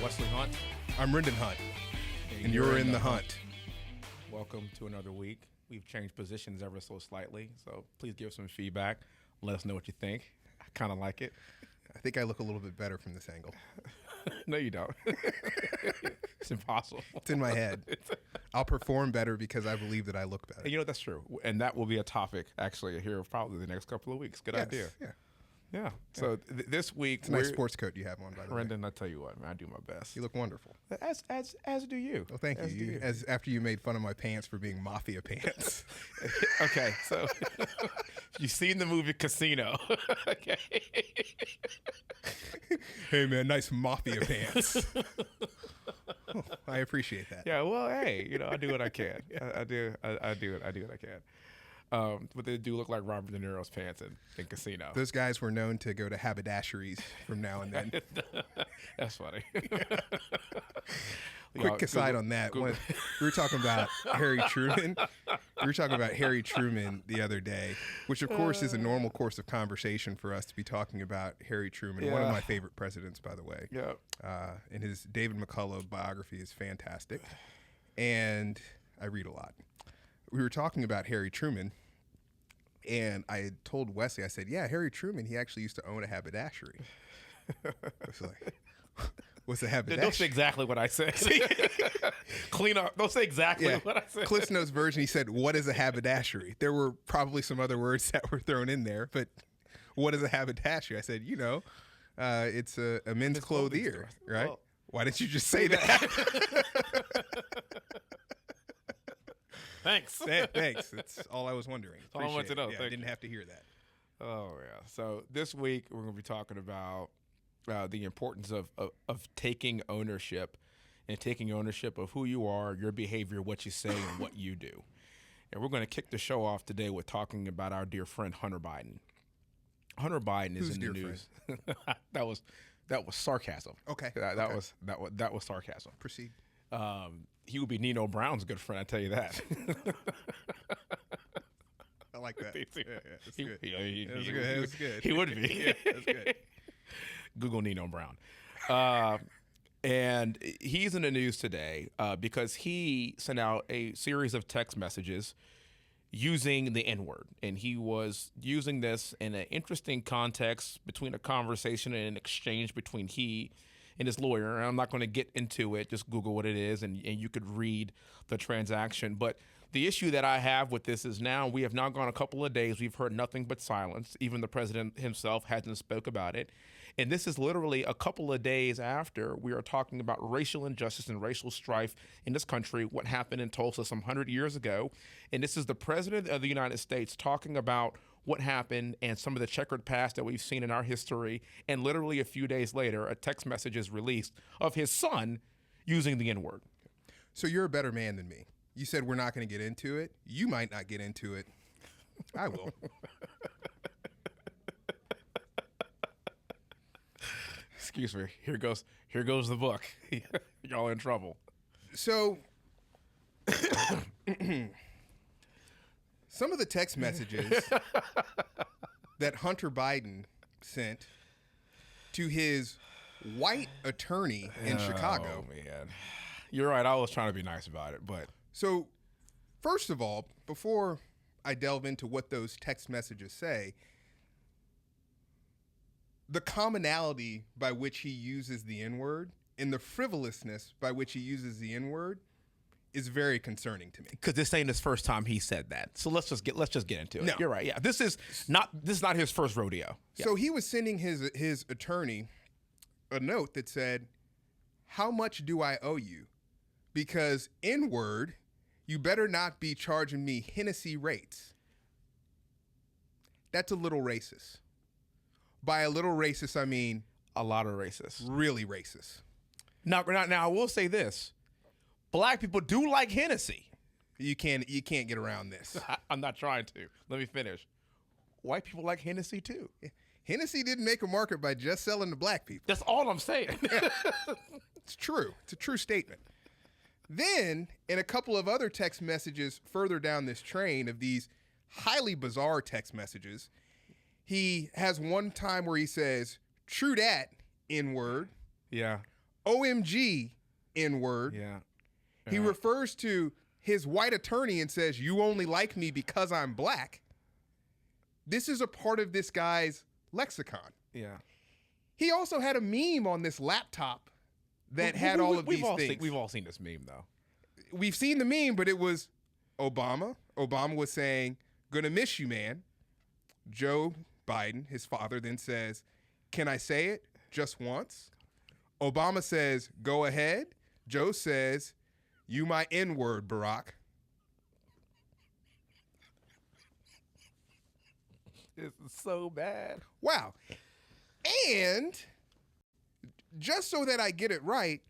Wesley Hunt. I'm Rendon Hunt, and you're in the hunt. Welcome to another week. We've changed positions ever so slightly, so please give some feedback. Let us know what you think. I kind of like it. I think I look a little bit better from this angle. No, you don't. It's impossible. It's in my head. I'll perform better because I believe that I look better. And you know, that's true. And that will be a topic, actually, here probably the next couple of weeks. Good idea. Yeah. So this week, it's a nice sports coat you have on, by the way. Rendon, I tell you what, man, I do my best. You look wonderful. As do you. Well, thank you. As after you made fun of my pants for being mafia pants. Okay, so you've seen the movie Casino. Okay. Hey man, nice mafia pants. Oh, I appreciate that. Yeah, well, hey, I do what I can. I do what I can. But they do look like Robert De Niro's pants in Casino. Those guys were known to go to haberdasheries from now and then. That's funny. Quick aside on that. We were talking about Harry Truman. We were talking about Harry Truman the other day, which of course is a normal course of conversation for us to be talking about Harry Truman, one of my favorite presidents, by the way. Yeah. And his David McCullough biography is fantastic. And I read a lot. We were talking about Harry Truman, and I had told Wesley, I said, yeah, Harry Truman, he actually used to own a haberdashery. I was like, what's a haberdashery? Don't say exactly what I said. Clean up. Don't say exactly what I said. Cliff's Notes version, he said, what is a haberdashery? There were probably some other words that were thrown in there, but what is a haberdashery? I said, it's a men's clothier, right? Well, why didn't you just say that? Thanks. Thanks. That's all I was wondering. That's all I wanted to know. Yeah, I didn't have to hear that. Oh, yeah. So this week we're going to be talking about the importance of taking ownership and taking ownership of who you are, your behavior, what you say, and what you do. And we're going to kick the show off today with talking about our dear friend Hunter Biden. Hunter Biden is in the news. That was sarcasm. Okay. That was sarcasm. Proceed. He would be Nino Brown's good friend, I tell you that. I like that. That's good. That's good. He would be. Yeah, that's good. Google Nino Brown. And he's in the news today because he sent out a series of text messages using the N-word. And he was using this in an interesting context between a conversation and an exchange between he and his lawyer. And I'm not going to get into it. Just Google what it is, and you could read the transaction. But the issue that I have with this is now we have now gone a couple of days. We've heard nothing but silence. Even the president himself hasn't spoke about it. And this is literally a couple of days after we are talking about racial injustice and racial strife in this country, what happened in Tulsa some 100 years ago. And this is the president of the United States talking about what happened and some of the checkered past that we've seen in our history. And literally a few days later, a text message is released of his son using the N-word. So you're a better man than me. You said we're not going to get into it. You might not get into it. I will. Excuse me. Here goes the book. Y'all in trouble. So some of the text messages that Hunter Biden sent to his white attorney in Chicago. Oh, man. You're right. I was trying to be nice about it, but. So, first of all, before I delve into what those text messages say, the commonality by which he uses the N-word and the frivolousness by which he uses the N-word is very concerning to me. Because this ain't his first time he said that. So let's just get into it. No. You're right. Yeah. This is not his first rodeo. Yeah. So he was sending his attorney a note that said, "How much do I owe you? Because N-word, you better not be charging me Hennessy rates." That's a little racist. By a little racist, I mean a lot of racist. Really racist. Now I will say this. Black people do like Hennessy. You can't get around this. I'm not trying to. Let me finish. White people like Hennessy too. Hennessy didn't make a market by just selling to black people. That's all I'm saying. It's true. It's a true statement. Then, in a couple of other text messages further down this train of these highly bizarre text messages, he has one time where he says, "True dat, N-word." Yeah. OMG N-word. Yeah. He refers to his white attorney and says, "You only like me because I'm black." This is a part of this guy's lexicon. Yeah. He also had a meme on this laptop that had all of these things. We've all seen this meme, though. We've seen the meme, but it was Obama. Obama was saying, "Gonna miss you, man." Joe Biden, his father, then says, "Can I say it just once?" Obama says, "Go ahead." Joe says, "You my N-word, Barack." This is so bad. Wow. And just so that I get it right,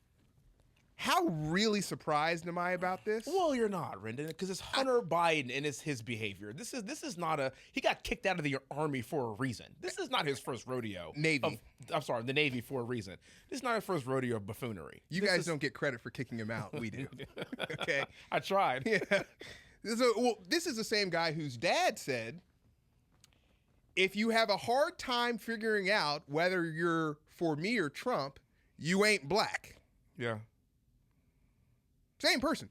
how really surprised am I about this? Well, you're not, Rendon, because it's Hunter Biden and it's his behavior. This is not he got kicked out of the Army for a reason. This is not his first rodeo. Navy. The Navy for a reason. This is not his first rodeo of buffoonery. You guys don't get credit for kicking him out. We do. Okay. I tried. Yeah. This is the same guy whose dad said, if you have a hard time figuring out whether you're for me or Trump, you ain't black. Yeah. Same person.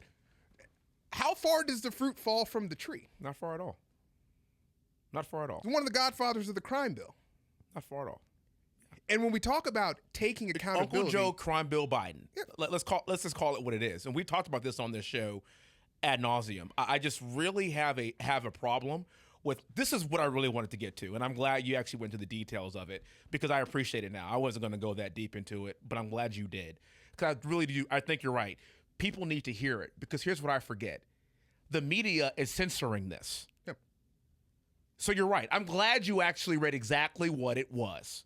How far does the fruit fall from the tree? Not far at all. Not far at all. He's one of the godfathers of the crime bill. Not far at all. And when we talk about taking accountability, Uncle Joe Crime Bill Biden. Yeah. Let's just call it what it is. And we talked about this on this show ad nauseum. I just really have a problem with this. Is what I really wanted to get to, and I'm glad you actually went to the details of it because I appreciate it now. I wasn't going to go that deep into it, but I'm glad you did because I really do. I think you're right. People need to hear it because here's what I forget: the media is censoring this. Yep. So you're right. I'm glad you actually read exactly what it was.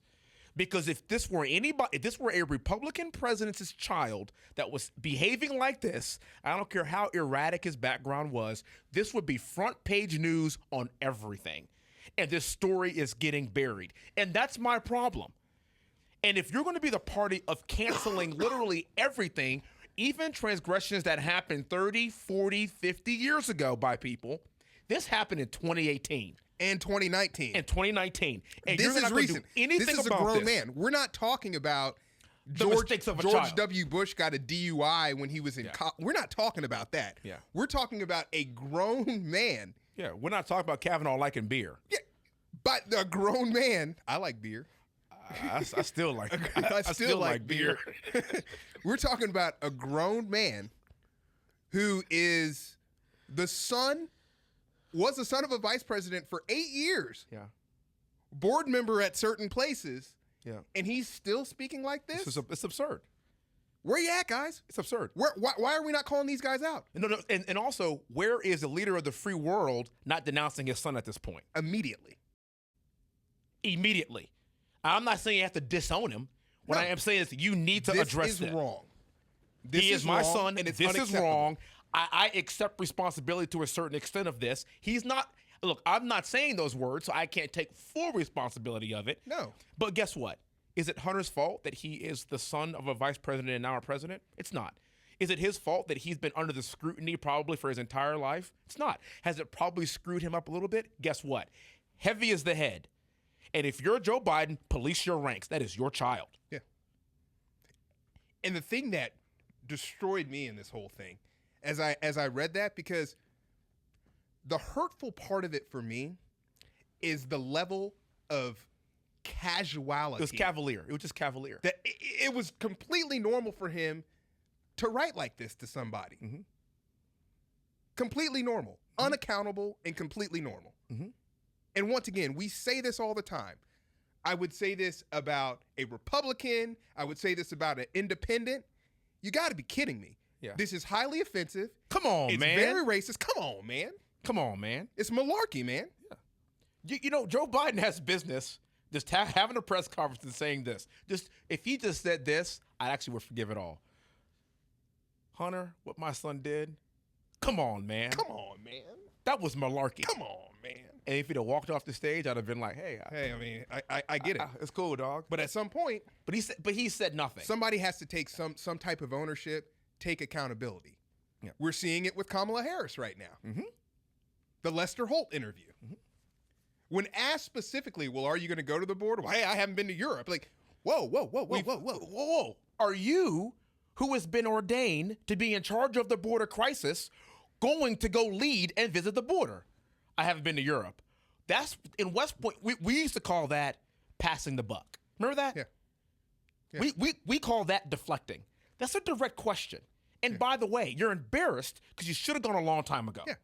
Because if this were a Republican president's child that was behaving like this, I don't care how erratic his background was, this would be front page news on everything. And this story is getting buried. And that's my problem. And if you're going to be the party of canceling literally everything, even transgressions that happened 30, 40, 50 years ago by people, this happened in 2018. And 2019. And 2019. And this is recent. This is a grown man. We're not talking about George W. Bush got a DUI when he was in college. We're not talking about that. Yeah. We're talking about a grown man. Yeah, we're not talking about Kavanaugh liking beer. Yeah, but a grown man. I like beer. I still like I still like beer. We're talking about a grown man who is was the son of a vice president for 8 years. Yeah. Board member at certain places. Yeah. And he's still speaking like this? It's absurd. Where you at, guys? It's absurd. Why are we not calling these guys out? No. And also, where is the leader of the free world not denouncing his son at this point? Immediately. I'm not saying you have to disown him. What I am saying is you need to address that. This is wrong. He is my son, and this is wrong. I accept responsibility to a certain extent of this. He's not. Look, I'm not saying those words, so I can't take full responsibility of it. No. But guess what? Is it Hunter's fault that he is the son of a vice president and now a president? It's not. Is it his fault that he's been under the scrutiny probably for his entire life? It's not. Has it probably screwed him up a little bit? Guess what? Heavy is the head. And if you're Joe Biden, police your ranks. That is your child. Yeah. And the thing that destroyed me in this whole thing, as I read that, because the hurtful part of it for me is the level of casuality. It was cavalier. It was just cavalier. That it was completely normal for him to write like this to somebody. Mm-hmm. Completely normal, unaccountable, and completely normal. Mm-hmm. And once again, we say this all the time. I would say this about a Republican. I would say this about an independent. You got to be kidding me. Yeah. This is highly offensive. Come on, man. It's very racist. Come on, man. Come on, man. It's malarkey, man. Yeah. You know, Joe Biden has business just having a press conference and saying this. Just if he just said this, I actually would forgive it all. Hunter, what my son did, come on, man. Come on, man. That was malarkey. Come on, man. And if he'd have walked off the stage, I'd have been like, hey. I mean, I get it. It's cool, dog. But at some point. But he said nothing. Somebody has to take some type of ownership, take accountability. Yeah. We're seeing it with Kamala Harris right now. Mm-hmm. The Lester Holt interview. Mm-hmm. When asked specifically, well, are you going to go to the board? Well, hey, I haven't been to Europe. Like, whoa. Are you who has been ordained to be in charge of the border crisis going to go lead and visit the border? I haven't been to Europe. That's in West Point. We used to call that passing the buck. Remember that? Yeah. We call that deflecting. That's a direct question. And by the way, you're embarrassed because you should have gone a long time ago. Yeah.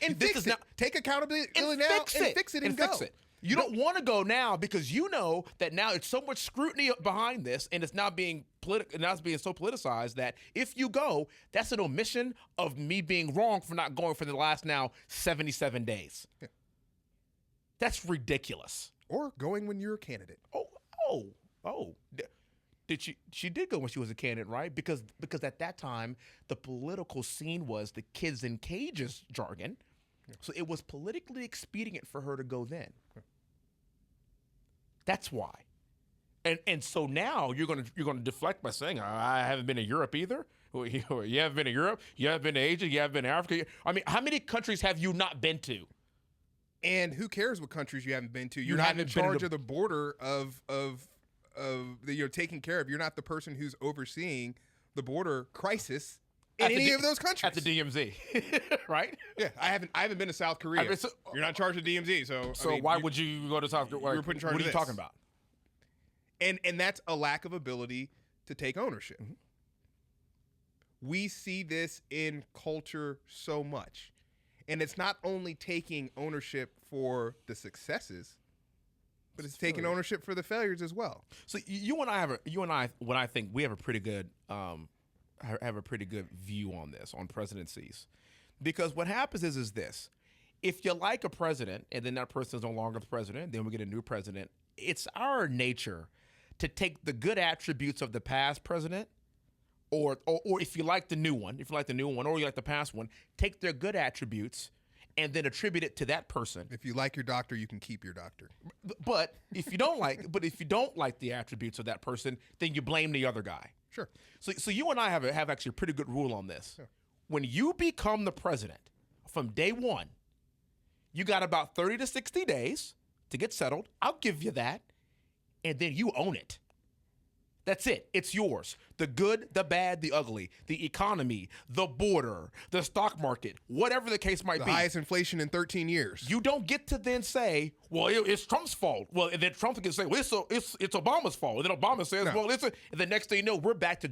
And This fix is it. now- Take accountability now and fix it and go. fix it. You don't want to go now because you know that now it's so much scrutiny behind this, and it's now being now it's being so politicized that if you go, that's an omission of me being wrong for not going for the last now 77 days. Yeah. That's ridiculous. Or going when you're a candidate. Oh. Did she did go when she was a candidate, right? Because at that time the political scene was the kids in cages jargon. So it was politically expedient for her to go then. That's why. And so now you're gonna deflect by saying I haven't been to Europe either. Well, you haven't been to Europe. You haven't been to Asia. You haven't been to Africa. I mean, how many countries have you not been to? And who cares what countries you haven't been to? You're You not in haven't been charge to- of the border of that you're taking care of. You're not the person who's overseeing the border crisis in At the any D- of those countries. At the DMZ, right? Yeah, I haven't been to South Korea. mean, so- You're not in charge of DMZ, so So why would you go to South Korea? were put in charge What of are you this. talking about? And that's a lack of ability to take ownership. Mm-hmm. We see this in culture so much. And it's not only taking ownership for the successes, but it's taking ownership for the failures as well. So you and I, what I think we have a pretty good have a pretty good view on this, on presidencies, because what happens is this: if you like a president and then that person is no longer the president, then we get a new president. It's our nature to take the good attributes of the past president, or if you like the new one, or you like the past one, take their good attributes and then attribute it to that person. If you like your doctor, you can keep your doctor. But if you don't like the attributes of that person, then you blame the other guy. Sure. So you and I have actually a pretty good rule on this. Yeah. When you become the president, from day one, you got about 30 to 60 days to get settled. I'll give you that. And then you own it. That's it. It's yours. The good, the bad, the ugly, the economy, the border, the stock market, whatever the case might The be. highest inflation in 13 years. You don't get to then say, well, it's Trump's fault. Well, and then Trump can say, well, it's Obama's fault. And then Obama says, No. well, and the next thing you know, we're back to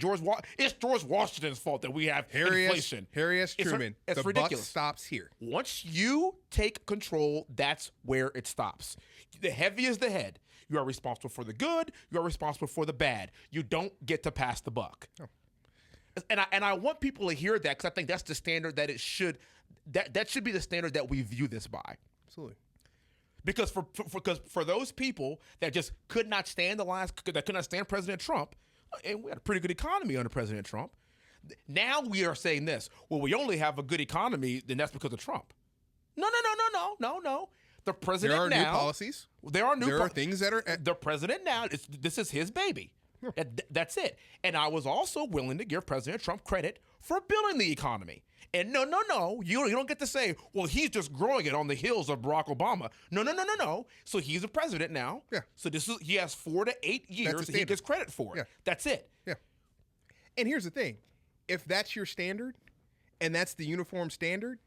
it's George Washington's fault that we have inflation. Harry S. Truman. It's the ridiculous. buck stops here. Once you take control, that's where it stops. The heavy is the head. You are responsible for the good. You are responsible for the bad. You don't get to pass the buck. Oh. And I want people to hear that because I think that's the standard that it should. That should be the standard that we view this by. Absolutely. Because for those people that just could not stand President Trump, and we had a pretty good economy under President Trump. Now we are saying this. Well, we only have a good economy, then that's because of Trump. No. The president There are now, new policies. There are There are things that are. the president now. This is his baby. That's it. And I was also willing to give President Trump credit for building the economy. And no, you don't get to say, well, he's just growing it on the heels of Barack Obama. No. So he's a president now. Yeah. So he has 4 to 8 years that he gets credit for it. Yeah. That's it. Yeah. And here's the thing. If that's your standard and that's the uniform standard,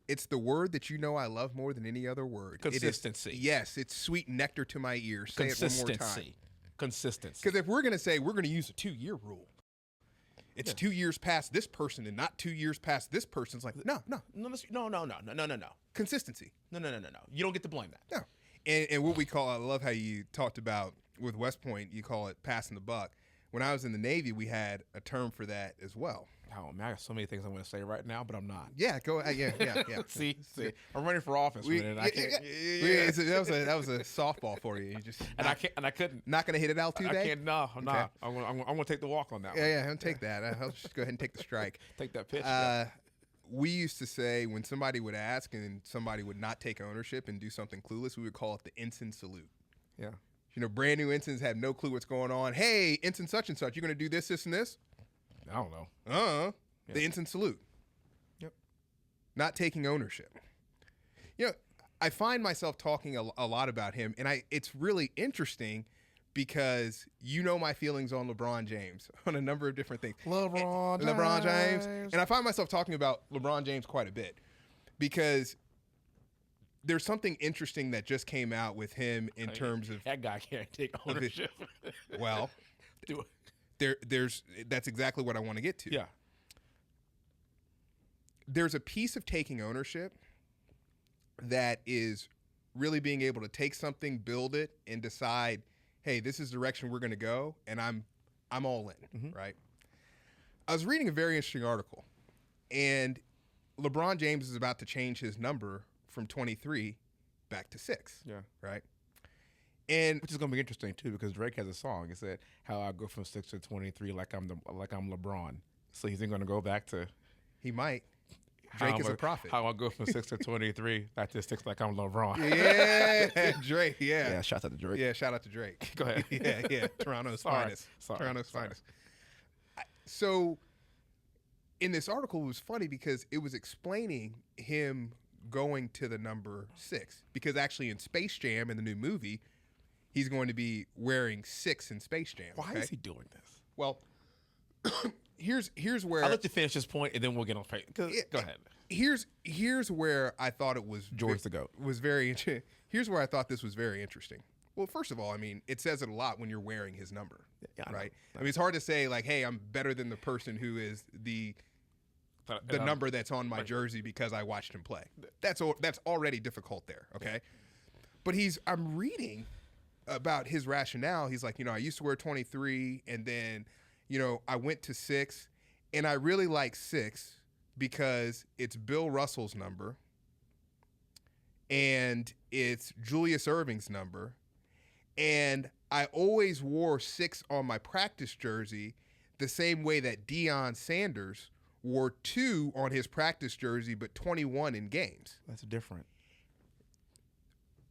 it's the word that you know I love more than any other word. Consistency. Yes, it's sweet nectar to my ears. Say it one more time. Consistency. Because if we're going to say we're going to use a 2-year rule, it's 2 years past this person and not 2 years past this person. It's like, no. No. Consistency. No. You don't get to blame that. No. And what we call, I love how you talked about with West Point, you call it passing the buck. When I was in the Navy, we had a term for that as well. Oh man, I got so many things I'm going to say right now, but I'm not. Yeah, go ahead. Yeah. See, I'm running for office, man. I can't. That was a softball for you. You just I can't. And I couldn't. not going to hit it out today. I can't. No, I'm not. I'm going to take the walk on that one. Yeah, I'll take that. I'll just go ahead and take the strike. Take that pitch. We used to say when somebody would ask and somebody would not take ownership and do something clueless, we would call it the ensign salute. Yeah. You know, brand new ensigns have no clue what's going on. Hey, ensign such and such, you're going to do this, this, and this? I don't know. Yeah. Yeah. The ensign salute. Yep. Not taking ownership. You know, I find myself talking a lot about him, and it's really interesting because you know my feelings on LeBron James on a number of different things. LeBron James. And I find myself talking about LeBron James quite a bit because there's something interesting that just came out with him in terms of that guy can't take ownership. Well, Do it. That's exactly what I want to get to. Yeah. There's a piece of taking ownership that is really being able to take something, build it, and decide, hey, this is the direction we're going to go, and I'm all in, right? I was reading a very interesting article, and LeBron James is about to change his number from 23 back to 6. Yeah. Right? And which is going to be interesting too because Drake has a song. It said how I go from 6 to 23 like I'm LeBron. So he's going to go back to he might. Drake is a prophet. How I go from 6 to 23 back to 6 like I'm LeBron. Yeah, Drake. Yeah. Yeah. Shout out to Drake. Yeah. Shout out to Drake. Go ahead. Yeah. Toronto's finest. Toronto's finest. So, in this article, it was funny because it was explaining him going to the number 6 because actually in Space Jam in the new movie, he's going to be wearing 6 in Space Jam. Why is he doing this? Well, here's where I'll let you finish this point and then we'll get on. Go ahead. Here's where I thought it was George the GOAT was very. Here's where I thought this was very interesting. Well, first of all, I mean, it says it a lot when you're wearing his number, right? I mean, it's hard to say like, hey, I'm better than the person who is the number that's on my jersey because I watched him play. That's already difficult there, okay? But I'm reading about his rationale. He's like, I used to wear 23 and then, I went to 6 and I really like 6 because it's Bill Russell's number and it's Julius Erving's number. And I always wore 6 on my practice jersey the same way that Deion Sanders wore 2 on his practice jersey, but 21 in games. That's different.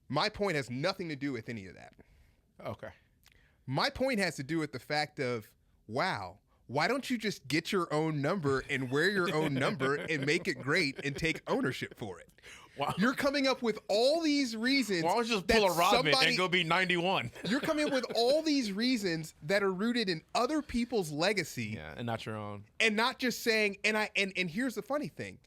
My point has nothing to do with any of that. Okay. My point has to do with the fact of, wow, why don't you just get your own number and wear your own number and make it great and take ownership for it? Wow. You're coming up with all these reasons. Why don't you just pull a Rodman and go be 91? You're coming up with all these reasons that are rooted in other people's legacy. Yeah, and not your own. And not just saying, and here's the funny thing.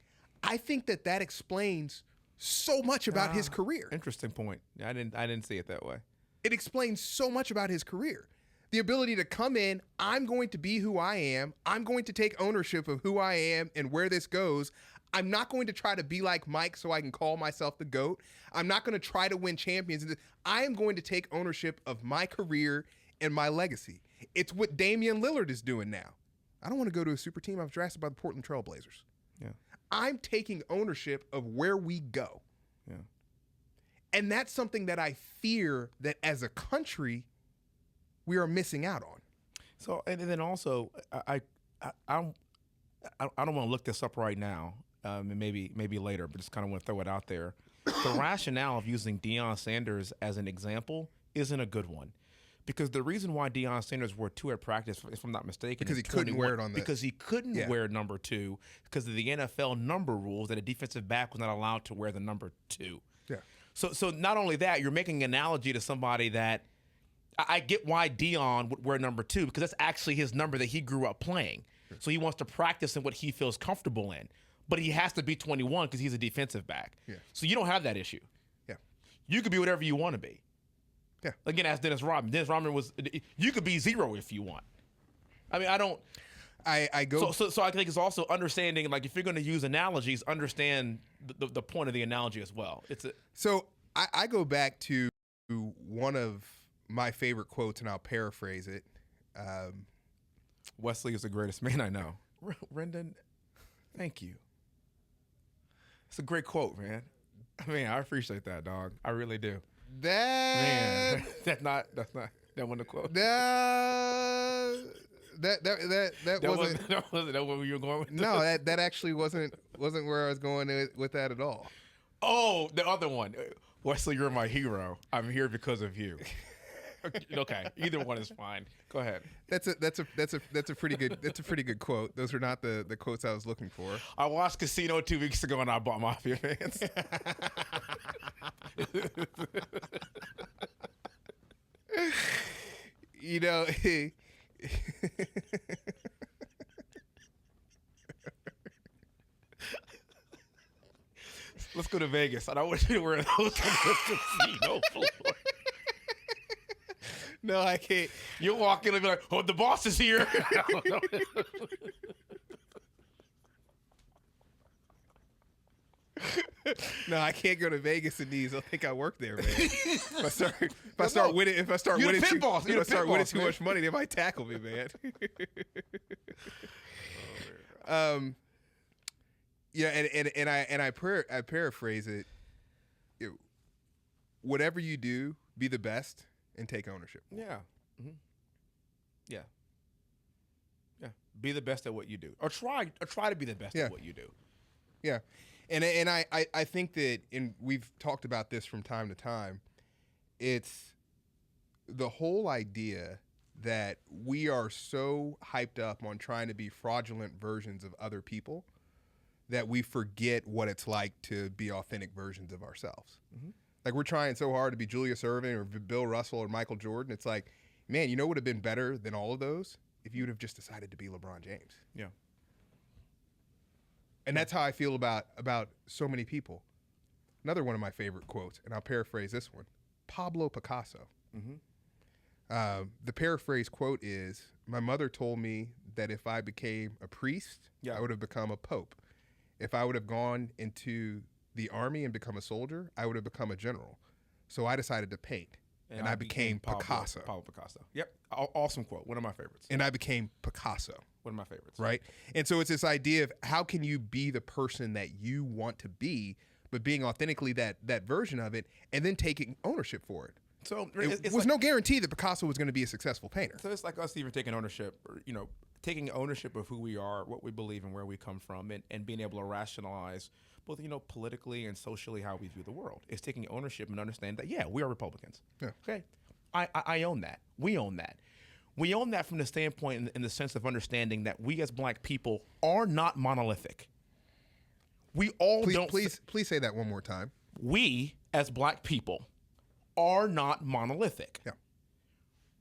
I think that explains so much about his career. Interesting point. I didn't see it that way. It explains so much about his career. The ability to come in, I'm going to be who I am. I'm going to take ownership of who I am and where this goes. I'm not going to try to be like Mike so I can call myself the GOAT. I'm not going to try to win champions. I am going to take ownership of my career and my legacy. It's what Damian Lillard is doing now. I don't want to go to a super team. I was drafted by the Portland Trail Blazers. Yeah. I'm taking ownership of where we go. Yeah. And that's something that I fear that as a country we are missing out on. So, and then also, I don't want to look this up right now, and maybe later, but just kind of want to throw it out there. The rationale of using Deion Sanders as an example isn't a good one, because the reason why Deion Sanders wore 2 at practice, if I'm not mistaken, because he couldn't wear it on the because he couldn't wear number 2 because of the NFL number rules that a defensive back was not allowed to wear the number 2. Yeah. So not only that, you're making an analogy to somebody that. I get why Deion would wear number 2 because that's actually his number that he grew up playing. So he wants to practice in what he feels comfortable in. But he has to be 21 because he's a defensive back. Yeah. So you don't have that issue. Yeah. You could be whatever you want to be. Yeah. Again, ask Dennis Rodman. Dennis Rodman you could be 0 if you want. I mean, I don't. I go. So I think it's also understanding, like if you're going to use analogies, understand the point of the analogy as well. So I go back to one of my favorite quotes, and I'll paraphrase it. Wesley is the greatest man I know. Rendon, thank you. It's a great quote, man. I mean, I appreciate that, dog. I really do. Man, that's not that wasn't a quote. That wasn't that what you were going with? No, that actually wasn't where I was going with that at all. Oh, the other one. Wesley, you're my hero. I'm here because of you. Okay, either one is fine. Go ahead. That's a pretty good quote. Those are not the quotes I was looking for. I watched Casino 2 weeks ago and I bought Mafia fans. You know, Let's go to Vegas. I don't want you to wear those on the casino floor. no, I can't. You'll walk in and be like, "Oh, the boss is here." No, I can't go to Vegas in these. They'll think I work there, man. If I start winning too much money, they might tackle me, man. Yeah, and I paraphrase it. Whatever you do, be the best and take ownership. Yeah. Mm-hmm. Yeah. Yeah. Be the best at what you do, or try to be the best at what you do. Yeah. And I think that, and we've talked about this from time to time, it's the whole idea that we are so hyped up on trying to be fraudulent versions of other people that we forget what it's like to be authentic versions of ourselves. Mm-hmm. Like, we're trying so hard to be Julius Erving or Bill Russell or Michael Jordan. It's like, man, you know what would have been better than all of those? If you would have just decided to be LeBron James. Yeah. And that's how I feel about so many people. Another one of my favorite quotes, and I'll paraphrase this one, Pablo Picasso. Mm-hmm. The paraphrase quote is, my mother told me that if I became a priest, I would have become a pope. If I would have gone into the army and become a soldier, I would have become a general. So I decided to paint, and I became Picasso. Pablo Picasso. Yep. Awesome quote. One of my favorites. And I became Picasso. One of my favorites. Right? And so it's this idea of how can you be the person that you want to be, but being authentically that version of it, and then taking ownership for it. So it was like, no guarantee that Picasso was going to be a successful painter. So it's like us even taking ownership, or, taking ownership of who we are, what we believe, and where we come from, and being able to rationalize both, politically and socially how we view the world. It's taking ownership and understand that, we are Republicans. Yeah. Okay. I own that. We own that. We own that from the standpoint in the sense of understanding that we as black people are not monolithic. We all Please say that one more time. We as black people are not monolithic. Yeah.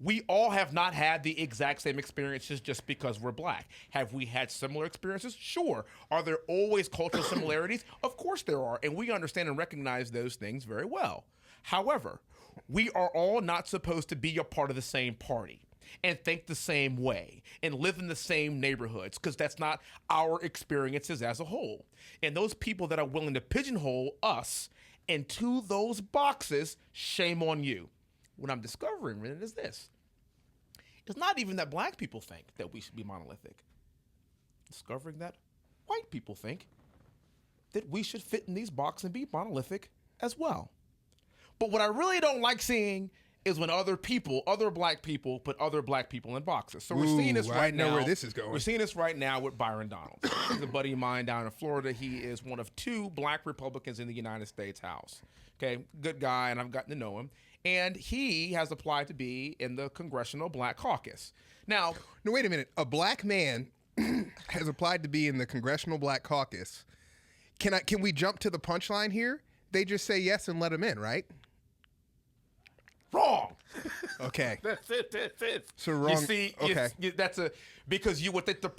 We all have not had the exact same experiences just because we're black. Have we had similar experiences? Sure. Are there always cultural similarities? Of course there are, and we understand and recognize those things very well. However, we are all not supposed to be a part of the same party and think the same way and live in the same neighborhoods, because that's not our experiences as a whole. And those people that are willing to pigeonhole us into those boxes, shame on you. What I'm discovering is this. It's not even that black people think that we should be monolithic. Discovering that white people think that we should fit in these boxes and be monolithic as well. But what I really don't like seeing is when other black people put other black people in boxes. So we're seeing this right now. I know where this is going. We're seeing this right now with Byron Donalds. He's a buddy of mine down in Florida. He is one of 2 black Republicans in the United States House. Okay, good guy, and I've gotten to know him. And he has applied to be in the Congressional Black Caucus. Now, no, wait a minute. A black man has applied to be in the Congressional Black Caucus. Can we jump to the punchline here? They just say yes and let him in, right? Wrong. Okay. That's it. So wrong. You see, okay. Because you would think the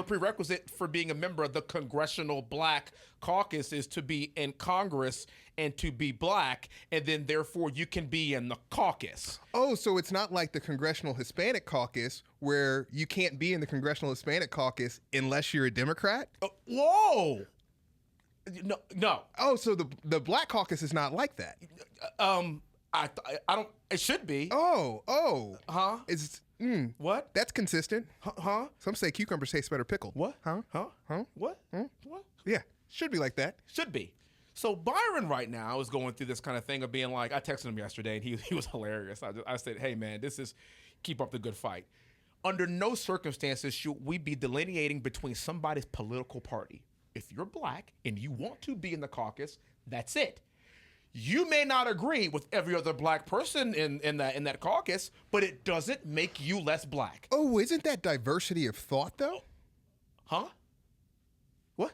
prerequisite for being a member of the Congressional Black Caucus is to be in Congress and to be black, and then therefore you can be in the caucus. Oh, so it's not like the Congressional Hispanic Caucus where you can't be in the Congressional Hispanic Caucus unless you're a Democrat? Whoa. No. Oh, so the Black Caucus is not like that. I don't. It should be. Oh. Huh? It's what? That's consistent. Huh? Some say cucumbers taste better pickled. What? Huh? What? Hmm? What? Yeah, should be like that. Should be. So Byron right now is going through this kind of thing of being like, I texted him yesterday and he was hilarious. I said, hey man, keep up the good fight. Under no circumstances should we be delineating between somebody's political party. If you're black and you want to be in the caucus, that's it. You may not agree with every other black person in that caucus, but it doesn't make you less black. Oh, isn't that diversity of thought though? Huh? What?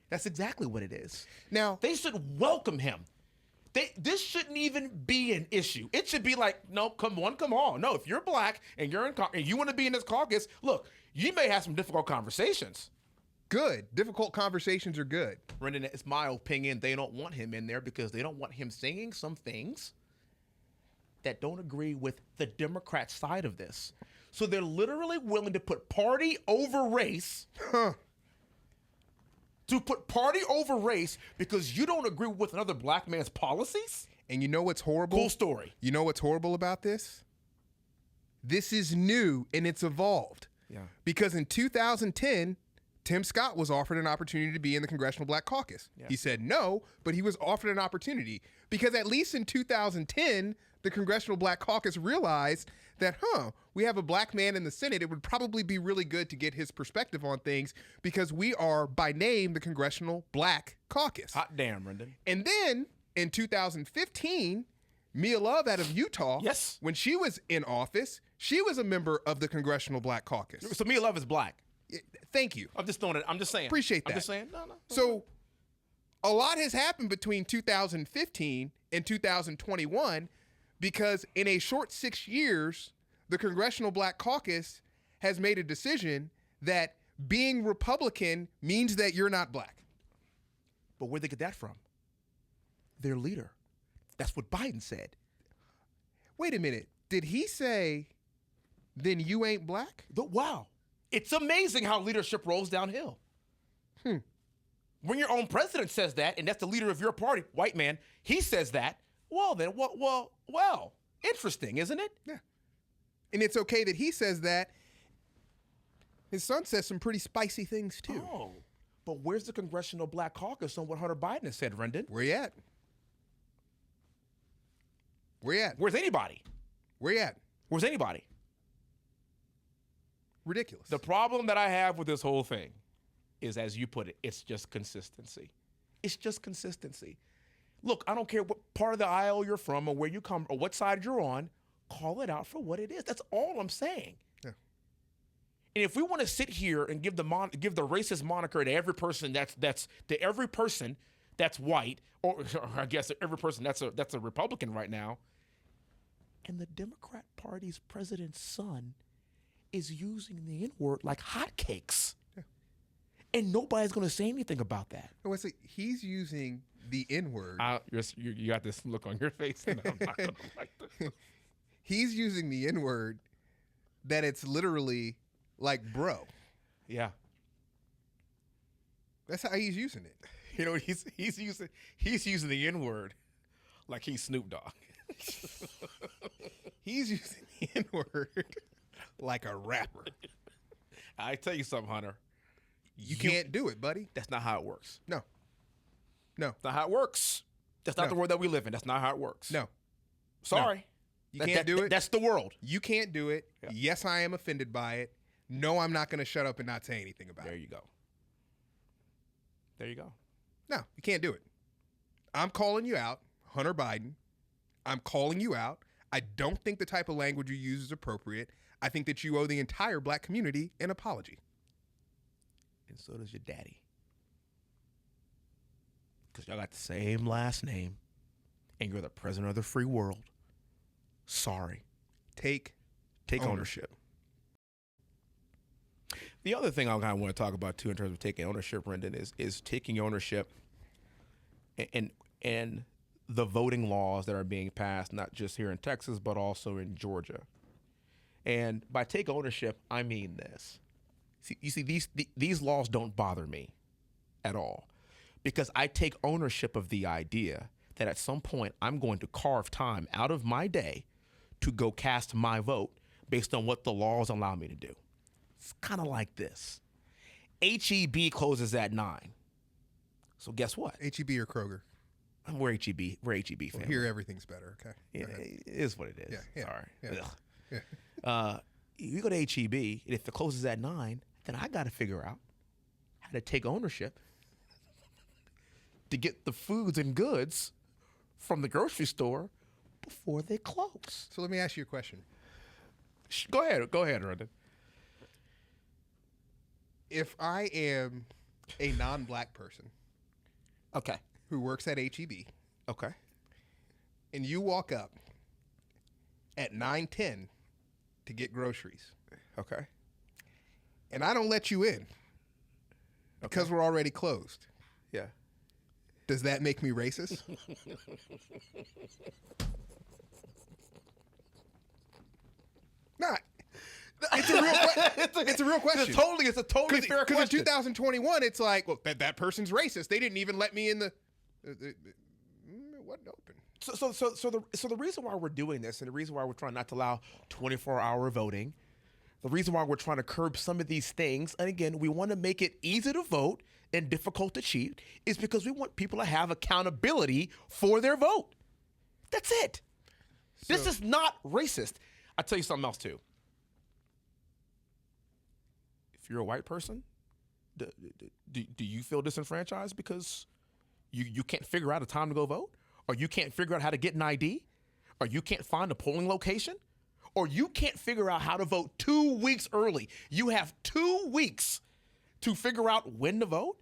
That's exactly what it is. Now, they should welcome him. This shouldn't even be an issue. It should be like, no, come on. No, if you're black and you're and you want to be in this caucus, look, you may have some difficult conversations. Good. Difficult conversations are good. Brendan, it's my opinion, they don't want him in there because they don't want him saying some things that don't agree with the Democrat side of this. So they're literally willing to put party over race. To put party over race because you don't agree with another black man's policies? And you know what's horrible? Cool story. You know what's horrible about this? This is new and it's evolved. Yeah. Because in 2010, Tim Scott was offered an opportunity to be in the Congressional Black Caucus. Yeah. He said no, but he was offered an opportunity. Because at least in 2010, the Congressional Black Caucus realized that, we have a black man in the Senate. It would probably be really good to get his perspective on things because we are, by name, the Congressional Black Caucus. Hot damn, Brendan. And then in 2015, Mia Love out of Utah, yes, when she was in office, she was a member of the Congressional Black Caucus. So Mia Love is black. Thank you. I'm just throwing it. I'm just saying. Appreciate that. I'm just saying. No. So a lot has happened between 2015 and 2021 because in a short 6 years, the Congressional Black Caucus has made a decision that being Republican means that you're not black. But where'd they get that from? Their leader. That's what Biden said. Wait a minute. Did he say, then you ain't black? Wow. It's amazing how leadership rolls downhill. When your own president says that, and that's the leader of your party, white man, he says that, well, interesting, isn't it? Yeah. And it's okay that he says that. His son says some pretty spicy things, too. Oh, but where's the Congressional Black Caucus on what Hunter Biden has said, Brendan? Where you at? Where you at? Where's anybody? Where you at? Where's anybody? Ridiculous. The problem that I have with this whole thing is, as you put it, it's just consistency. It's just consistency. Look, I don't care what part of the aisle you're from or where you come or what side you're on. Call it out for what it is. That's all I'm saying. Yeah. And if we want to sit here and give the racist moniker to every person that's white, or I guess every person that's a Republican right now, and the Democrat Party's president's son is using the N-word like hotcakes, and nobody's going to say anything about that. No, he's using the N-word. You got this look on your face, and I'm not going to like this. He's using the N-word that it's literally like bro. Yeah. That's how he's using it. You know, he's using the N-word like he's Snoop Dogg. He's using the N-word like a rapper. I tell you something, Hunter. You can't do it, buddy. That's not how it works. No. That's not how it works. That's not the world that we live in. That's not how it works. No. Sorry. No. You can't do it. That's the world. You can't do it. Yeah. Yes, I am offended by it. No, I'm not going to shut up and not say anything about it. There you go. There you go. No, you can't do it. I'm calling you out, Hunter Biden. I'm calling you out. I don't think the type of language you use is appropriate. I think that you owe the entire black community an apology. And so does your daddy. Because y'all got the same last name, and you're the president of the free world. Sorry. Take ownership. The other thing I kind of want to talk about, too, in terms of taking ownership, Brendan, is taking ownership and the voting laws that are being passed, not just here in Texas, but also in Georgia. And by take ownership, I mean this. You see, these laws don't bother me at all because I take ownership of the idea that at some point I'm going to carve time out of my day to go cast my vote based on what the laws allow me to do. It's kind of like this. H-E-B closes at 9. So guess what? H-E-B or Kroger? We're H-E-B. We're H-E-B family. Here everything's better, okay? Yeah, it is what it is. Yeah. Sorry. Yeah. You go to H-E-B, and if it closes at 9, then I got to figure out how to take ownership to get the foods and goods from the grocery store before they close. So let me ask you a question. Go ahead, Rondon. If I am a non-black person, okay, who works at H-E-B, okay, and you walk up at 9:10 to get groceries, Okay. and I don't let you in because we're already closed, Yeah. does that make me racist? Not. It's a real it's a real question. It's a totally fair Because question. in 2021, it's like, well, that person's racist. They didn't even let me in the. It wasn't open. So the reason why we're doing this, and the reason why we're trying not to allow 24-hour voting, the reason why we're trying to curb some of these things, and again, we want to make it easy to vote and difficult to cheat, is because we want people to have accountability for their vote. That's it. This is not racist. I'll tell you something else too. If you're a white person, do you feel disenfranchised because you can't figure out a time to go vote? Or you can't figure out how to get an ID? Or you can't find a polling location? Or you can't figure out how to vote 2 weeks early? You have 2 weeks to figure out when to vote?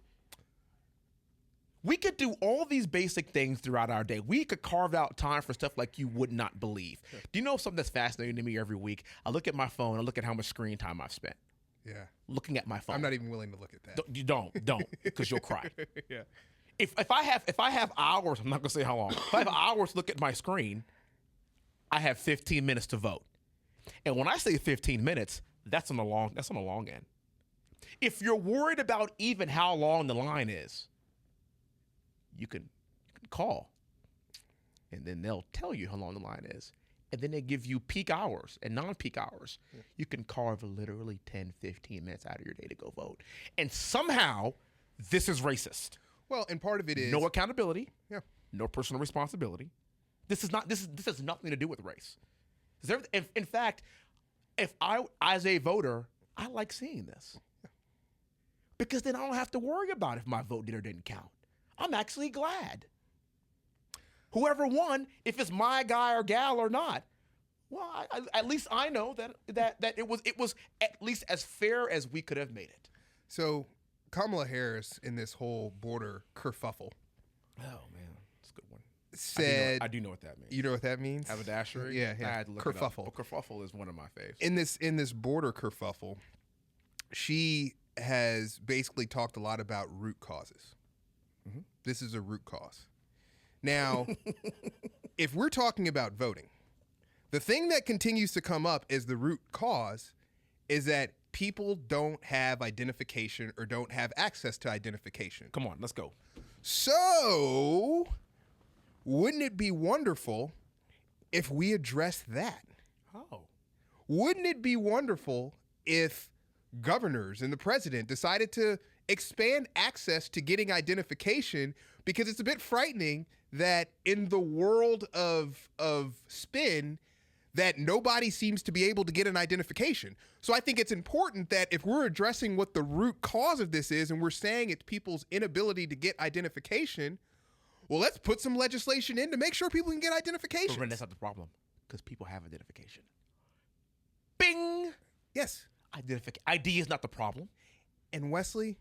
We could do all these basic things throughout our day. We could carve out time for stuff like you would not believe. Sure. Do you know something that's fascinating to me every week? I look at my phone, I look at how much screen time I've spent. Yeah. Looking at my phone. I'm not even willing to look at that. You don't, because you'll cry. Yeah. If I have hours, I'm not gonna say how long. If I have hours to look at my screen, I have 15 minutes to vote. And when I say 15 minutes, that's on the long end. If you're worried about even how long the line is, you can call, and then they'll tell you how long the line is. And then they give you peak hours and non-peak hours. Yeah. You can carve literally 10, 15 minutes out of your day to go vote. And somehow, this is racist. Well, and part of it is no accountability. Yeah. No personal responsibility. This has nothing to do with race. In fact, if I, as a voter, I like seeing this. Because then I don't have to worry about if my vote did or didn't count. I'm actually glad. Whoever won, if it's my guy or gal or not, well, at least I know that it was at least as fair as we could have made it. So Kamala Harris in this whole border kerfuffle. Oh man, that's a good one. Said I do know what that means. You know what that means? Haberdashery? Yeah. I had to look kerfuffle. It up. Kerfuffle is one of my faves. In this border kerfuffle, she has basically talked a lot about root causes. Mm-hmm. This is a root cause. Now, if we're talking about voting, the thing that continues to come up as the root cause is that people don't have identification or don't have access to identification. Come on, let's go. So, wouldn't it be wonderful if we addressed that? Oh. Wouldn't it be wonderful if governors and the president decided to expand access to getting identification? Because it's a bit frightening that in the world of spin, that nobody seems to be able to get an identification. So I think it's important that if we're addressing what the root cause of this is, and we're saying it's people's inability to get identification, well, let's put some legislation in to make sure people can get identification. But that's not the problem, because people have identification. Bing! Yes. ID is not the problem. And Wesley,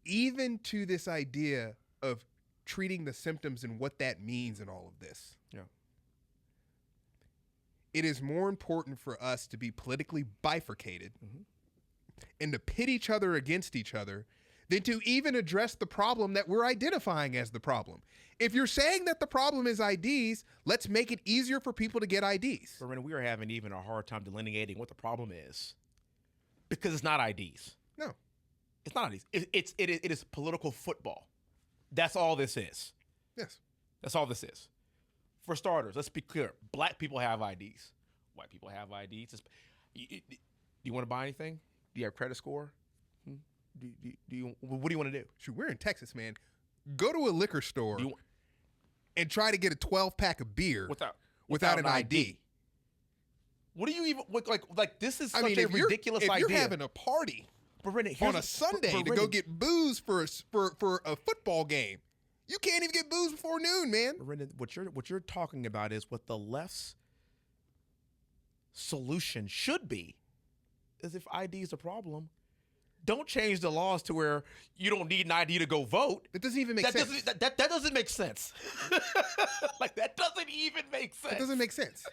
even to this idea of treating the symptoms and what that means in all of this. Yeah. It is more important for us to be politically bifurcated and to pit each other against each other than to even address the problem that we're identifying as the problem. If you're saying that the problem is IDs, let's make it easier for people to get IDs. But we are having even a hard time delineating what the problem is, because it's not IDs. No. It's not IDs. It is political football. That's all this is. Yes. That's all this is. For starters, let's be clear. Black people have IDs. White people have IDs. Do you want to buy anything? Do you have a credit score? Do you? What do you want to do? Shoot, we're in Texas, man. Go to a liquor store and try to get a 12-pack of beer without an ID. What do you even like? This is such a ridiculous idea. idea. If you're having a party on a Sunday to go get booze for a football game, you can't even get booze before noon, man. Brendan, what you're talking about is what the left's solution should be. Is if ID is a problem, don't change the laws to where you don't need an ID to go vote. It doesn't even make sense. That doesn't make sense. Like, that doesn't even make sense. It doesn't make sense.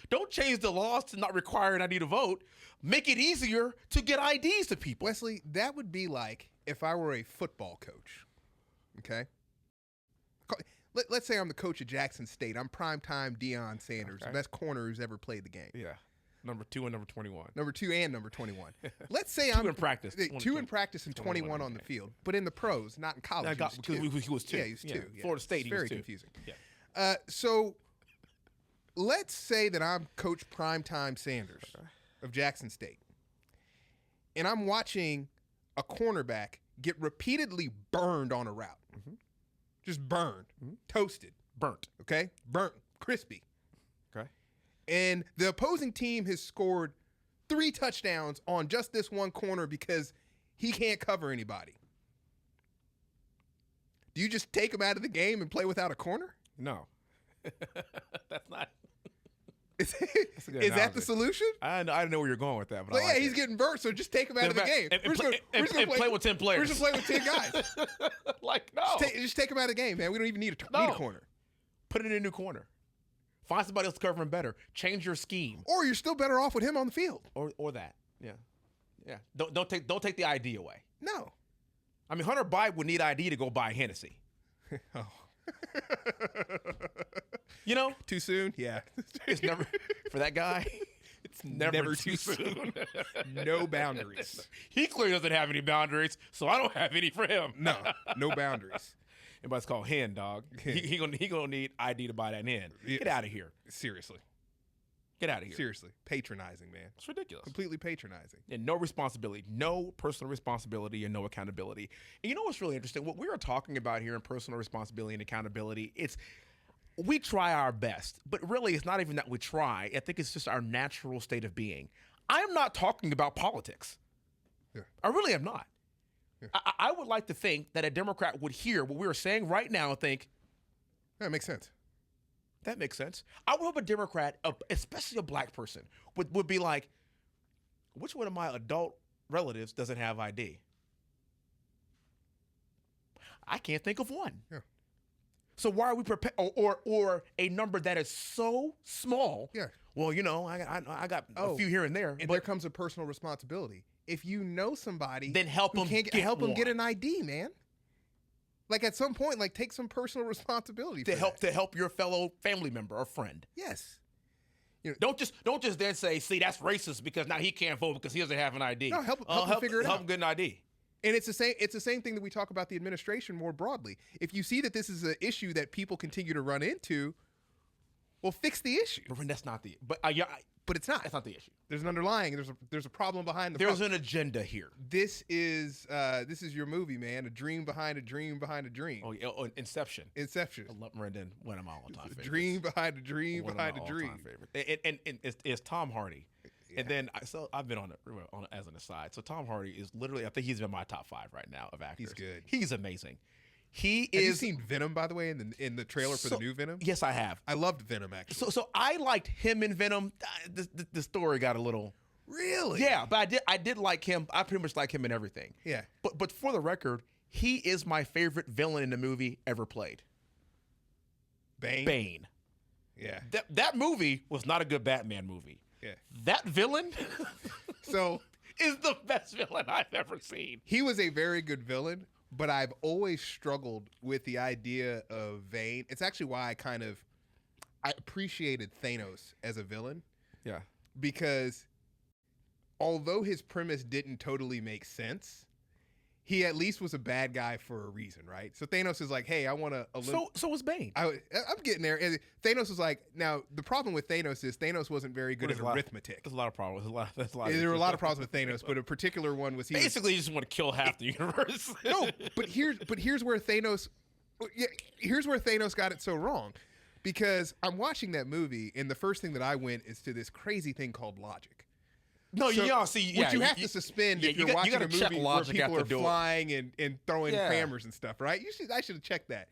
Don't change the laws to not require an ID to vote. Make it easier to get IDs to people. Wesley, that would be like if I were a football coach, okay? Let's say I'm the coach of Jackson State. I'm primetime Deion Sanders, the best corner who's ever played the game. Yeah. Number 2 and number 21. Number 2 and number 21. Let's say Two in practice. 2 in practice and 21 on the field. But in the pros, not in college. Because he was 2. Yeah, he was 2. Yeah. Florida State, it's he was very 2. confusing. Yeah. So let's say that I'm Coach Primetime Sanders of Jackson State. And I'm watching a cornerback get repeatedly burned on a route. Mm-hmm. Just burned. Mm-hmm. Toasted. Burnt. Okay? Burnt. Crispy. Okay. And the opposing team has scored 3 touchdowns on just this one corner because he can't cover anybody. Do you just take him out of the game and play without a corner? No. That's not. Is that the solution? I know where you're going with that, but yeah, he's getting burnt, so just take him out of the game. And play with 10 players. We're just going to play with 10 guys. Like, no. Just take him out of the game, man. We don't even need a corner. Put it in a new corner. Find somebody else to cover him better. Change your scheme. Or you're still better off with him on the field. Or that. Yeah. Yeah. Don't take the ID away. No. I mean, Hunter Biden would need ID to go buy Hennessy. Oh. You know? Too soon? Yeah. It's never, for that guy, it's never too soon. No boundaries. He clearly doesn't have any boundaries, so I don't have any for him. No boundaries. Everybody's called hen, dog. He gonna need ID to buy that hen. Get out of here. Seriously. Get out of here. Seriously. Patronizing, man. It's ridiculous. Completely patronizing. And no responsibility. No personal responsibility and no accountability. And you know what's really interesting? What we are talking about here in personal responsibility and accountability, we try our best, but really it's not even that we try. I think it's just our natural state of being. I'm not talking about politics. Yeah. I really am not. Yeah. I would like to think that a Democrat would hear what we are saying right now and think, that makes sense. That makes sense. I would hope a Democrat, especially a black person, would be like, which one of my adult relatives doesn't have ID? I can't think of one. Yeah. So why are we prepared, or a number that is so small? Yeah. Well, you know, I got a few here and there. And there comes a personal responsibility. If you know somebody, then help them get an ID, man. Like at some point, like take some personal responsibility to help your fellow family member or friend. Yes. You know, don't just then say, see, that's racist because now he can't vote because he doesn't have an ID. No, help him figure it out. Help him get an ID. And it's the same thing that we talk about the administration more broadly. If you see that this is an issue that people continue to run into, well, fix the issue. But that's not the. But it's not. That's not the issue. There's an underlying. There's a problem behind the. There's an agenda here. This is your movie, man. A dream behind a dream behind a dream. Oh, yeah. Inception. Inception. I love Brendan. One of my all-time favorites. Dream behind a dream behind a dream. And it's Tom Hardy. Yeah. And then I've been on it as an aside. So Tom Hardy is literally, I think he's in my top 5 right now of actors. He's good. He's amazing. Have you seen Venom, by the way, in the trailer for the new Venom? Yes, I have. I loved Venom, actually. So I liked him in Venom. The story got a little. Really? Yeah, but I did like him. I pretty much like him in everything. Yeah. But for the record, he is my favorite villain in the movie ever played. Bane. Yeah. That movie was not a good Batman movie. Yeah. That villain so is the best villain I've ever seen. He was a very good villain, but I've always struggled with the idea of Bane. It's actually why I appreciated Thanos as a villain. Yeah. Because although his premise didn't totally make sense, he at least was a bad guy for a reason, right? So Thanos is like, hey, I want to... So was Bane. I'm getting there. And Thanos was like... Now, the problem with Thanos is Thanos wasn't very good at arithmetic. There's a lot of problems. There were a lot of problems with Thanos, but a particular one was... You just want to kill half the universe. No, but here's where Thanos... Here's where Thanos got it so wrong. Because I'm watching that movie, and the first thing that I went is to this crazy thing called logic. No, so, you see, which you have to suspend if you're watching a movie where people are flying and throwing cameras and stuff, right? I should have checked that.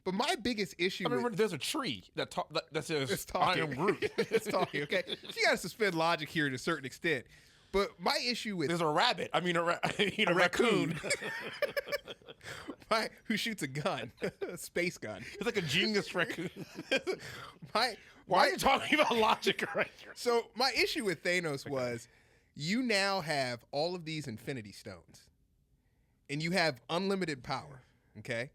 But my biggest issue, there's a tree that says it's talking. I am Groot. It's talking. Okay, so you got to suspend logic here to a certain extent. But my issue with There's a rabbit. I mean, a raccoon. Who shoots a gun, a space gun. It's like a genius raccoon. Why are you talking about logic right here? So my issue with Thanos was, you now have all of these Infinity Stones, and you have unlimited power. Okay,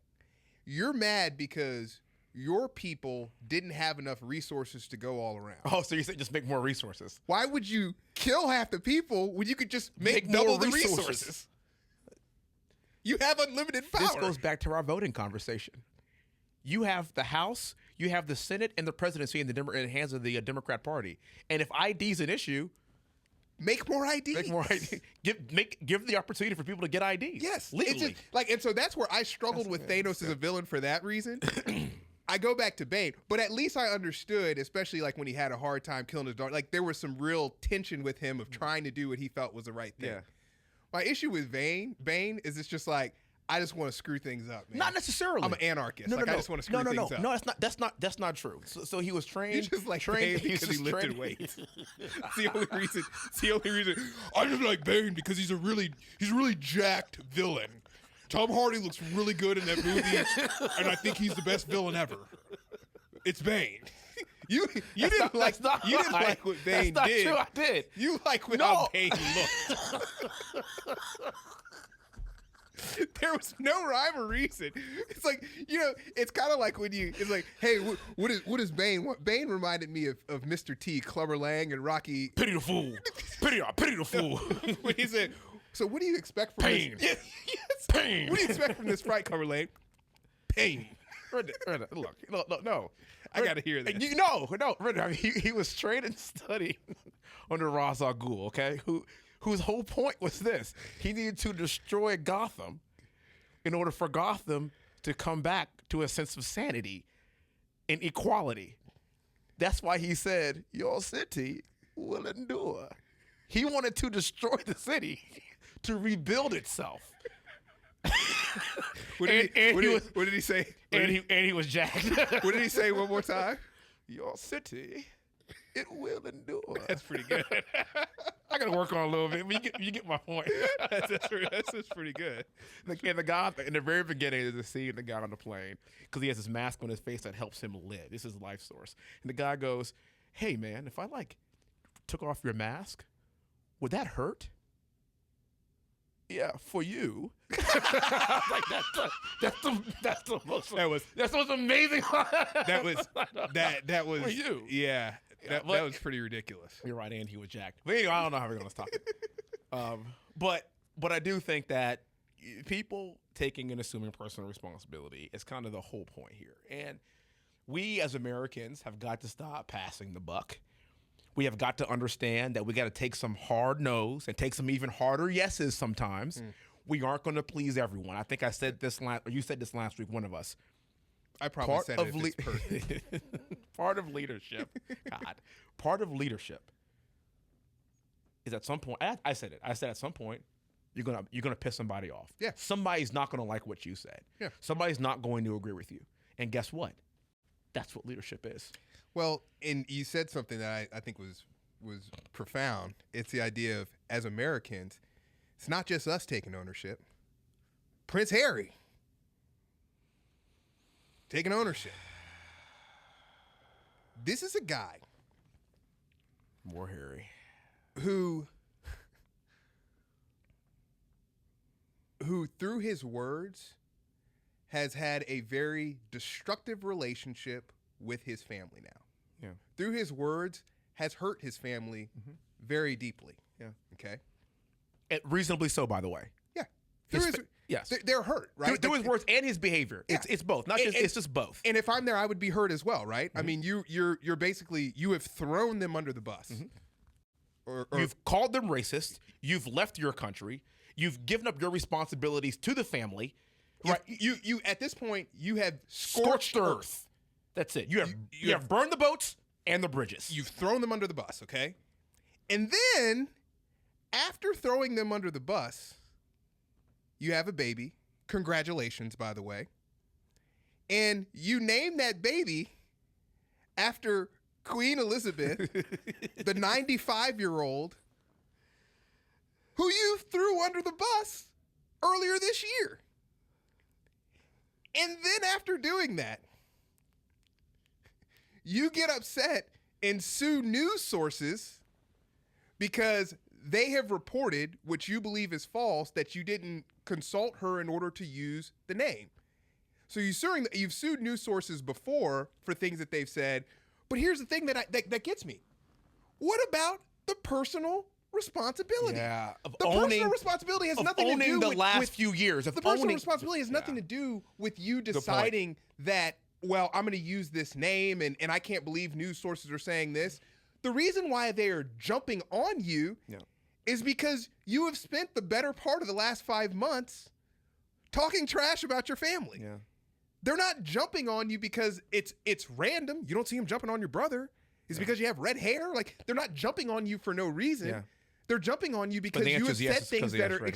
you're mad because your people didn't have enough resources to go all around. Oh, so you said just make more resources? Why would you kill half the people when you could just make double the resources? You have unlimited power. This goes back to our voting conversation. You have the House, you have the Senate, and the presidency in the hands of the Democrat Party. And if ID is an issue, make more IDs. Make more IDs. Give the opportunity for people to get IDs. Yes, legally. And so that's where I struggled with Thanos as a villain for that reason. I go back to Bane, but at least I understood, especially like when he had a hard time killing his daughter. Like there was some real tension with him of trying to do what he felt was the right thing. Yeah. My issue with Bane is it's just like, I just want to screw things up, man. Not necessarily. I'm an anarchist. I just want to screw things up. No, that's not true. So he was trained. He's just like Bane because he lifted weights. It's the only reason. I just like Bane because he's a really jacked villain. Tom Hardy looks really good in that movie, and I think he's the best villain ever. It's Bane. You didn't like what Bane did. That's not true. I did. You like how Bane looked. There was no rhyme or reason. It's like, it's kind of like when it's like, hey, what is Bane? Bane reminded me of Mr. T, Clubber Lang, and Rocky. Pity the fool. Pity the fool. When he said, so what do you expect from Pain? This? Yes. Pain. What do you expect from this fight, Clubber Lang? Pain. Look, no. I got to hear this. No. I mean, he was trained and studied under Ra's al Ghul, okay? Whose whole point was this. He needed to destroy Gotham in order for Gotham to come back to a sense of sanity and equality. That's why he said, your city will endure. He wanted to destroy the city to rebuild itself. What did he say? He was jacked. What did he say one more time? Your city, it will endure. That's pretty good. I got to work on it a little bit, but you get my point. That's pretty good. And the guy, in the very beginning, there's a scene of the guy on the plane, because he has this mask on his face that helps him live. This is his life source. And the guy goes, hey, man, if I, took off your mask, would that hurt? Yeah, for you. That's the most amazing. That was for you. Yeah. That was pretty ridiculous. You're right, and he was jacked. But anyway, I don't know how we're going to stop it. But I do think that people taking and assuming personal responsibility is kind of the whole point here. And we as Americans have got to stop passing the buck. We have got to understand that we got to take some hard no's and take some even harder yeses sometimes. We aren't going to please everyone. I think I said this you said this last week, one of us. I probably said it if it's perfect. Part of leadership, part of leadership is at some point, I said it. I said at some point, you're gonna piss somebody off. Yeah. Somebody's not gonna like what you said. Yeah. Somebody's not going to agree with you. And guess what? That's what leadership is. Well, and you said something that I think was profound. It's the idea of, as Americans, it's not just us taking ownership. Prince Harry taking ownership. This is a guy. More Harry. Who through his words has had a very destructive relationship with his family now. Yeah. Through his words has hurt his family very deeply. Yeah. Okay. And reasonably so, by the way. Yeah. Yes. They're hurt, right? Through his words and his behavior. Yeah. It's both. It's just both. And if I'm there, I would be hurt as well, right? I mean, you're basically, you have thrown them under the bus. Or you've called them racist. You've left your country. You've given up your responsibilities to the family. Right. You at this point, you have Scorched earth. That's it. You have burned the boats and the bridges. You've thrown them under the bus, okay? And then, after throwing them under the bus, you have a baby. Congratulations, by the way. And you name that baby after Queen Elizabeth, the 95-year-old who you threw under the bus earlier this year. And then after doing that, you get upset and sue news sources because they have reported, which you believe is false, that you didn't consult her in order to use the name. So you've sued news sources before for things that they've said. But here's the thing that gets me. What about the personal responsibility? Yeah, personal responsibility has nothing to do with the last few years. The personal responsibility has nothing to do with you deciding that, well, I'm going to use this name and I can't believe news sources are saying this. The reason why they are jumping on you is because you have spent the better part of the last 5 months talking trash about your family. Yeah. They're not jumping on you because it's random. You don't see them jumping on your brother. It's because you have red hair. Like, they're not jumping on you for no reason. Yeah. They're jumping on you because you have said things that are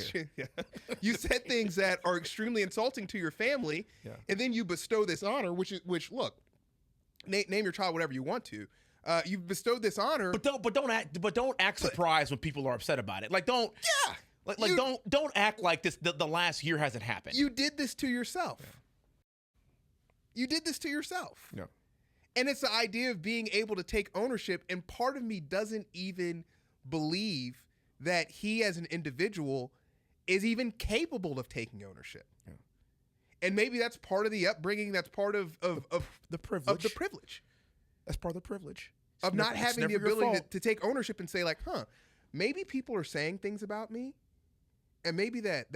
you said things that are extremely insulting to your family, and then you bestow this honor, which look, name your child whatever you want to. You've bestowed this honor, but don't act surprised when people are upset about it. Like, don't don't act like this. The last year hasn't happened. You did this to yourself. Yeah. You did this to yourself. Yeah. And it's the idea of being able to take ownership. And part of me doesn't even believe that he as an individual is even capable of taking ownership. Yeah. And maybe that's part of the upbringing. That's part of the privilege. That's part of the privilege. Of not having the ability to take ownership and say, like, maybe people are saying things about me. And maybe that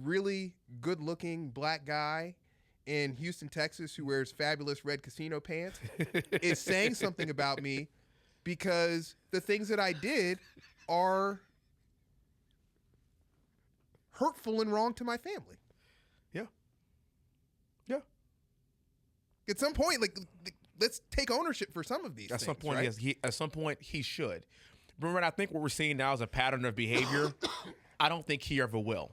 really good looking black guy in Houston, Texas, who wears fabulous red casino pants is saying something about me because the things that I did are hurtful and wrong to my family. Yeah. Yeah. At some point, like, let's take ownership for some of these things. Some point, right? yes. At some point, he should. Remember, I think what we're seeing now is a pattern of behavior. I don't think he ever will.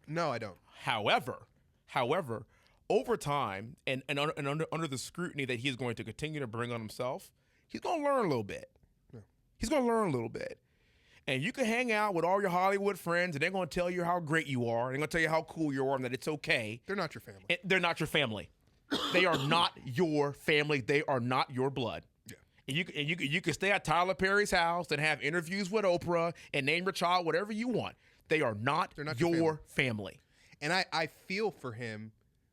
No, I don't. However, over time and under the scrutiny that he's going to continue to bring on himself, he's going to learn a little bit. Yeah. He's going to learn a little bit. And you can hang out with all your Hollywood friends, and they're going to tell you how great you are. They're going to tell you how cool you are and that it's okay. They're not your family. And they're not your family. They are not your family. They are not your blood. Yeah. And you can stay at Tyler Perry's house and have interviews with Oprah and name your child whatever you want. They're not your family. And I feel for him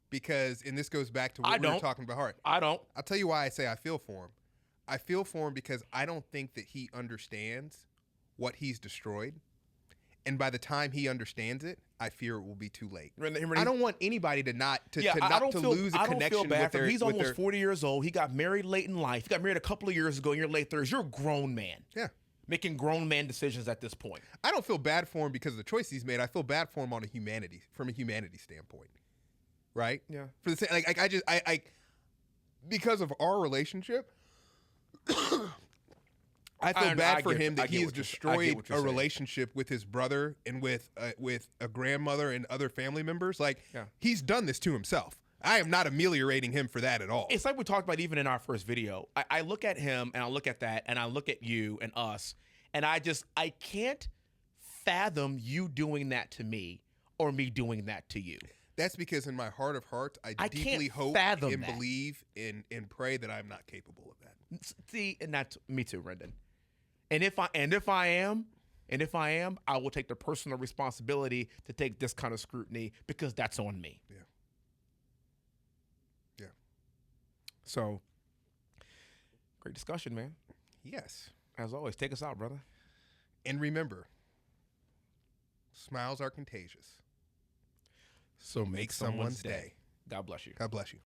because, and this goes back to what we were talking about. I don't. I'll tell you why I say I feel for him. I feel for him because I don't think that he understands what he's destroyed. And by the time he understands it, I fear it will be too late. I don't want anybody to lose a connection. I don't feel bad for him. He's almost 40 years old. He got married late in life. He got married a couple of years ago in your late 30s. You're a grown man. Yeah. Making grown man decisions at this point. I don't feel bad for him because of the choice he's made. I feel bad for him from a humanity standpoint. Right? Yeah. For the same, I because of our relationship, I feel bad for him that he has destroyed a relationship with his brother and with a grandmother and other family members. He's done this to himself. I am not ameliorating him for that at all. It's like we talked about even in our first video. I look at him and I look at that and I look at you and us and I can't fathom you doing that to me or me doing that to you. That's because in my heart of hearts, I deeply hope and believe and pray that I'm not capable of that. See, and that's me too, Rendon. And if I am, I will take the personal responsibility to take this kind of scrutiny because that's on me. Yeah. Yeah. So, great discussion, man. Yes. As always, take us out, brother. And remember, smiles are contagious. So make someone's day. God bless you. God bless you.